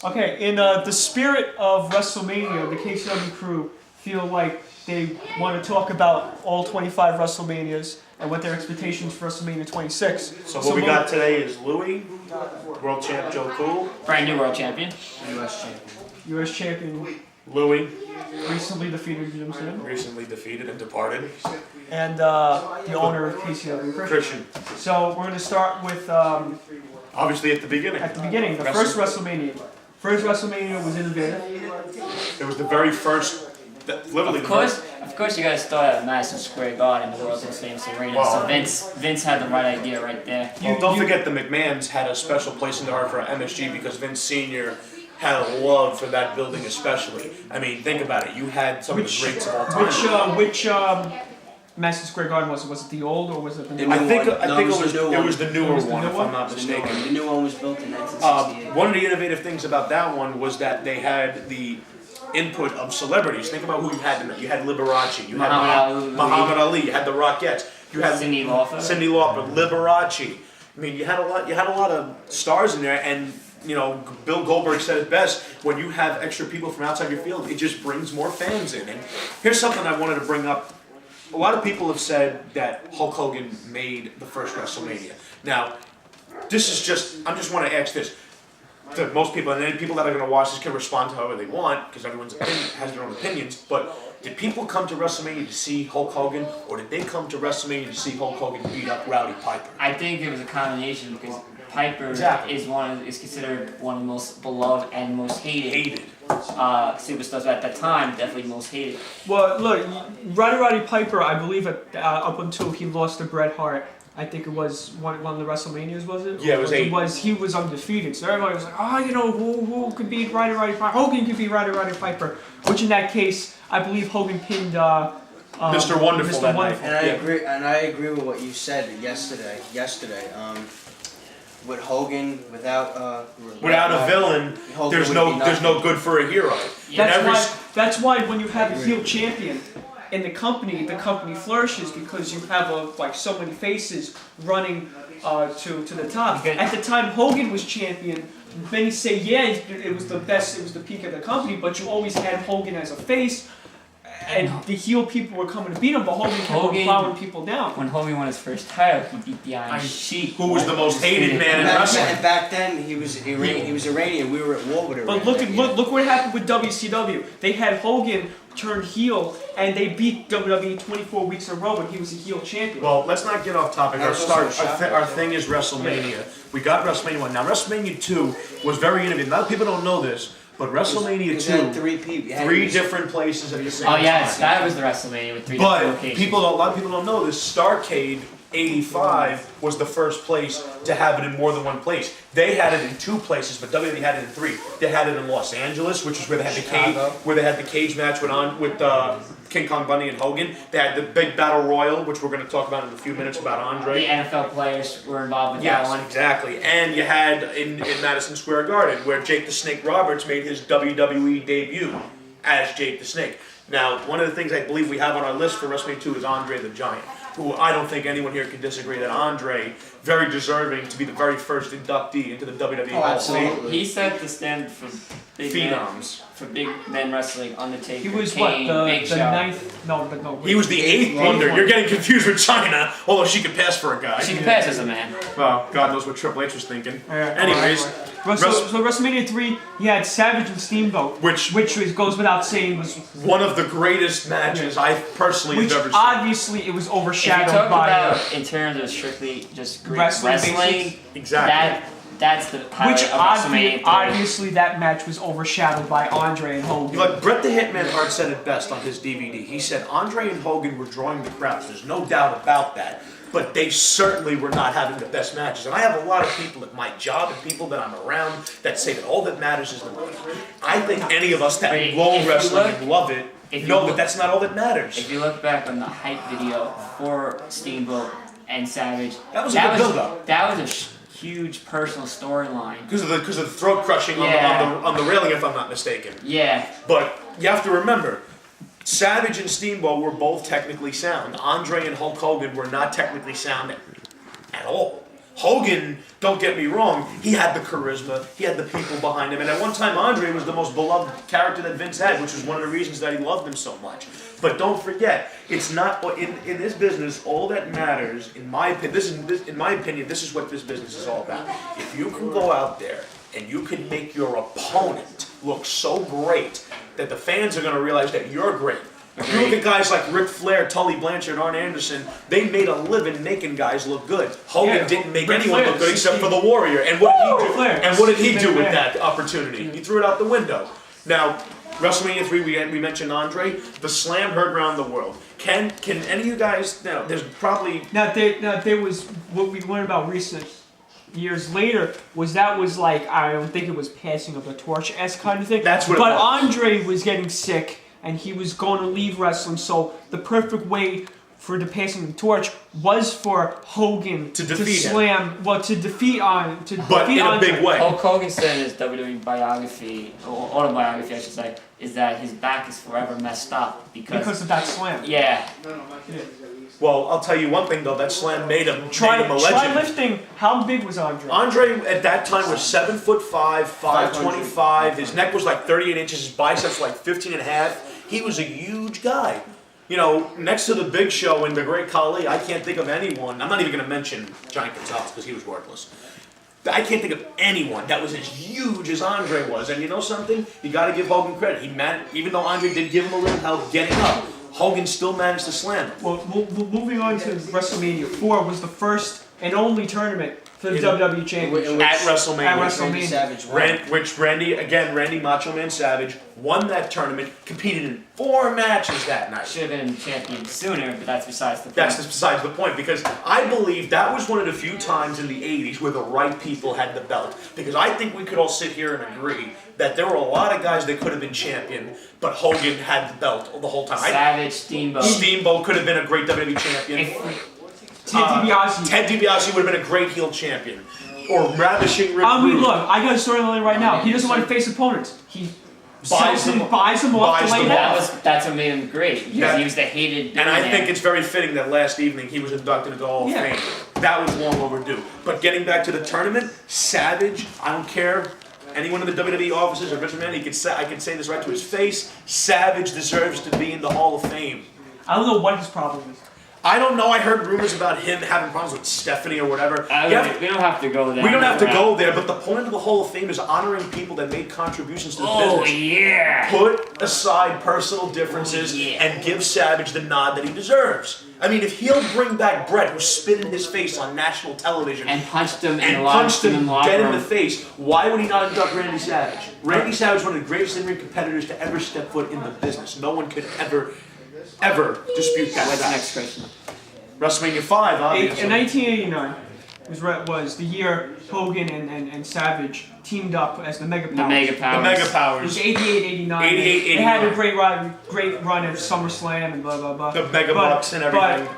Okay, in the spirit of WrestleMania, the KCW crew feel like they want to talk about all 25 WrestleManias and what their expectations for WrestleMania 26. So what we got today is Louis, World Champ Joe Cool. Brand new World Champion. U.S. Champion. U.S. Champion. Louis. Recently defeated, you know what I'm saying? Recently defeated and departed. And the owner of KCW, Christian. So we're going to start with... obviously at the beginning. At the beginning, the first WrestleMania. First WrestleMania was innovative. It was the very first, literally Of course you gotta start at Madison Square Garden, the world's most famous arena. Wow. So Vince had the right idea right there. Well, don't forget the McMahons had a special place in their heart for MSG because Vince Sr. had a love for that building especially. I mean, think about it. You had some of the greats of all time. Which Madison Square Garden was it? Was it the old or was it the new? I think it one. was the newer one, if I'm not mistaken. The new one was built in 1968. One of the innovative things about that one was that they had the input of celebrities. Think about who you had in it. You had Liberace, you had Muhammad Ali, you had the Rockettes, you had Cyndi Lauper, Liberace. I mean, you had a lot of stars in there, and you know, Bill Goldberg said it best: when you have extra people from outside your field, it just brings more fans in. And here's something I wanted to bring up. A lot of people have said that Hulk Hogan made the first WrestleMania. Now, this is I just want to ask this to most people, and then people that are going to watch this can respond to however they want, because everyone's has their own opinions, but did people come to WrestleMania to see Hulk Hogan, or did they come to WrestleMania to see Hulk Hogan beat up Rowdy Piper? I think it was a combination because Piper is considered one of the most beloved and most hated. Superstars at that time, definitely the most hated. Well, look, Roddy Piper, I believe up until he lost to Bret Hart, I think it was one of the WrestleManias, was it? Yeah, it was 8. He was undefeated, so everybody was like, oh, you know, who could beat Roddy Piper? Hogan could beat Roddy Piper, which in that case, I believe Hogan pinned Mr. Wonderful that night. And I agree with what you said yesterday. With Hogan, without a villain, Hogan there's no good for a hero. That's why when you have a heel champion in the company flourishes because you have like so many faces running to the top. At the time Hogan was champion, many say it was the best, it was the peak of the company, but you always had Hogan as a face. And the heel people were coming to beat him, but Hogan kept plowing people down. When Hogan won his first title, he beat the Iron Sheik, who was the most hated man in wrestling. And back then, he was Iranian. We were at war with Iran. But look what happened with WCW. They had Hogan turn heel, and they beat WWE 24 weeks in a row when he was a heel champion. Well, let's not get off topic. Our thing is WrestleMania. We got WrestleMania 1. Now, WrestleMania 2 was very innovative. A lot of people don't know this. But WrestleMania 2, three different places at the same time. Oh yeah, that was the WrestleMania with 3 different locations. But a lot of people don't know this. Starrcade 85 was the first place to have it in more than one place. They had it in 2 places, but WWE had it in 3. They had it in Los Angeles, which is where they had the cage match with King Kong Bundy and Hogan. They had the big battle royal, which we're going to talk about in a few minutes about Andre. The NFL players were involved with that one. Yes, exactly. And you had in Madison Square Garden, where Jake the Snake Roberts made his WWE debut as Jake the Snake. Now, one of the things I believe we have on our list for WrestleMania 2 is Andre the Giant, who I don't think anyone here can disagree that Andre, very deserving to be the very first inductee into the WWE Hall of Fame. He set the standard for big phenoms. For big men wrestling, Undertaker, he was Kane, the ninth? No. He was the 8th wonder. You're getting confused with Chyna, although she could pass for a guy. She could pass as a man. Well, God knows what Triple H was thinking. Anyways, so WrestleMania 3, you had Savage and Steamboat, which goes without saying was one of the greatest matches I personally have ever seen. Obviously, it was overshadowed if you talk by about in terms of strictly just great wrestling, exactly. That's the highlight of WrestleMania 3. Obviously, that match was overshadowed by Andre and Hogan. Like Bret the Hitman Hart said it best on his DVD. He said Andre and Hogan were drawing the crowds. There's no doubt about that. But they certainly were not having the best matches. And I have a lot of people at my job and people that I'm around that say that all that matters is the money. I think any of us that love wrestling and love it know that that's not all that matters. If you look back on the hype video for Steamboat and Savage, that was a good build-up. That was a huge personal storyline. Because of the throat crushing on the railing, if I'm not mistaken. Yeah. But you have to remember, Savage and Steamboat were both technically sound. Andre and Hulk Hogan were not technically sound at all. Hogan, don't get me wrong, he had the charisma, he had the people behind him, and at one time Andre was the most beloved character that Vince had, which was one of the reasons that he loved him so much. But don't forget, it's not in this business. All that matters, in my opinion, this is what this business is all about. If you can go out there and you can make your opponent look so great that the fans are going to realize that you're great. You look at guys like Ric Flair, Tully Blanchard, Arn Anderson. They made a living making guys look good. Hogan didn't make anyone look good except for the Warrior. And what did he do? And what did he do with that opportunity? He threw it out the window. Now, WrestleMania 3, we mentioned Andre. The Slam heard around the world. Can any of you guys? Now, there's probably there was what we learned about recent years later was like, I don't think it was passing of the torch-esque kind of thing. That's what it But was. Andre was getting sick and he was going to leave wrestling, so the perfect way for the passing of the torch was for Hogan to defeat Slam, to defeat but in Andre. a big way. Hulk Hogan said in his WWE biography, or autobiography I should say, is that his back is forever messed up because of that Slam. Yeah. Well, I'll tell you one thing though, that Slam made him a Try legend. lifting. How big was Andre? Andre at that time was 7'5", 525. His neck was like 38 inches. His biceps were like 15 and a half. He was a huge guy. You know, next to the Big Show and the Great Khali, I can't think of anyone. I'm not even going to mention Giant Gonzalez because he was worthless. I can't think of anyone that was as huge as Andre was. And you know something? You got to give Hogan credit. Even though Andre did give him a little help getting up, Hogan still managed to slam him. Well, moving on to WrestleMania 4 was the first and only tournament for the WWE Championship. At WrestleMania. At WrestleMania. Randy Macho Man Savage won that tournament, competed in 4 matches that night. Should have been champion sooner, but that's besides the point. That's besides the point, because I believe that was one of the few times in the 80s where the right people had the belt. Because I think we could all sit here and agree that there were a lot of guys that could have been champion, but Hogan had the belt the whole time. Savage, Steamboat. Steamboat could have been a great WWE champion. Ted DiBiase. Ted DiBiase would have been a great heel champion. Or Ravishing Rick Rude. Look, I got a storyline right now. He doesn't want to face opponents. He buys them off to lay down. That's what made him great, because he was the hated And I billionaire. think it's very fitting that last evening he was inducted into the Hall of Fame. That was long overdue. But getting back to the tournament, Savage, I don't care. Anyone in the WWE offices or Wrestlemania, I can say this right to his face, Savage deserves to be in the Hall of Fame. I don't know what his problem is. I don't know. I heard rumors about him having problems with Stephanie or whatever. We don't have to go there. We don't have to go there, but the point of the Hall of Fame is honoring people that made contributions to the business. Yeah! Put aside personal differences and give Savage the nod that he deserves. I mean, if he'll bring back Brett, who spit in his face on national television and punched him dead in the face, why would he not induct Randy Savage? Randy Savage, one of the greatest in-ring competitors to ever step foot in the business. No one could ever dispute that. What's the next question? WrestleMania 5, obviously. In 1989 was the year Hogan and Savage teamed up as the Mega Powers. The Mega Powers. The Mega It Powers. was 88-89. 88-89. They had a great run at SummerSlam and blah blah blah. The Mega Bucks and everything.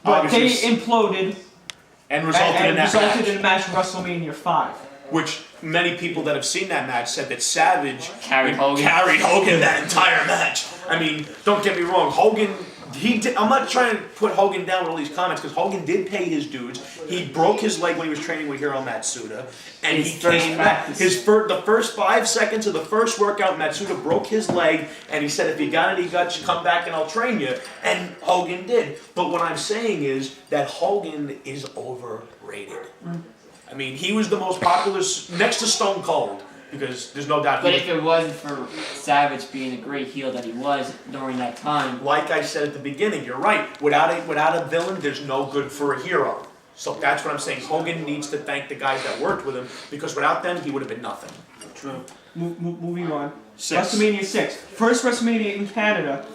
But they imploded and resulted in a match at WrestleMania 5. Which many people that have seen that match said that Savage carried Hogan that entire match. I mean, don't get me wrong, Hogan. I'm not trying to put Hogan down with all these comments because Hogan did pay his dues. He broke his leg when he was training with Hiro Matsuda, and he came back. The first 5 seconds of the first workout, Matsuda broke his leg, and he said, "If you got any guts, come back and I'll train you." And Hogan did. But what I'm saying is that Hogan is overrated. I mean, he was the most popular next to Stone Cold. Because there's no doubt. But if it wasn't for Savage being a great heel that he was during that time, like I said at the beginning, you're right. Without a villain, there's no good for a hero. So that's what I'm saying. Hogan needs to thank the guys that worked with him because without them, he would have been nothing. True. Moving on. 6. WrestleMania 6. First WrestleMania in Canada.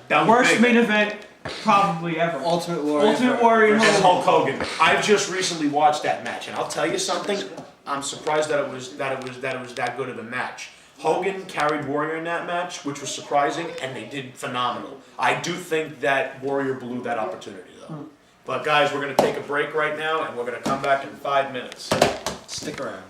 That was Worst big. main event probably ever. Ultimate Warrior. Ultimate Warrior. And Hulk Hogan. I've just recently watched that match, and I'll tell you something. I'm surprised that it was that good of a match. Hogan carried Warrior in that match, which was surprising, and they did phenomenal. I do think that Warrior blew that opportunity, though. But guys, we're going to take a break right now, and we're going to come back in 5 minutes. Stick around.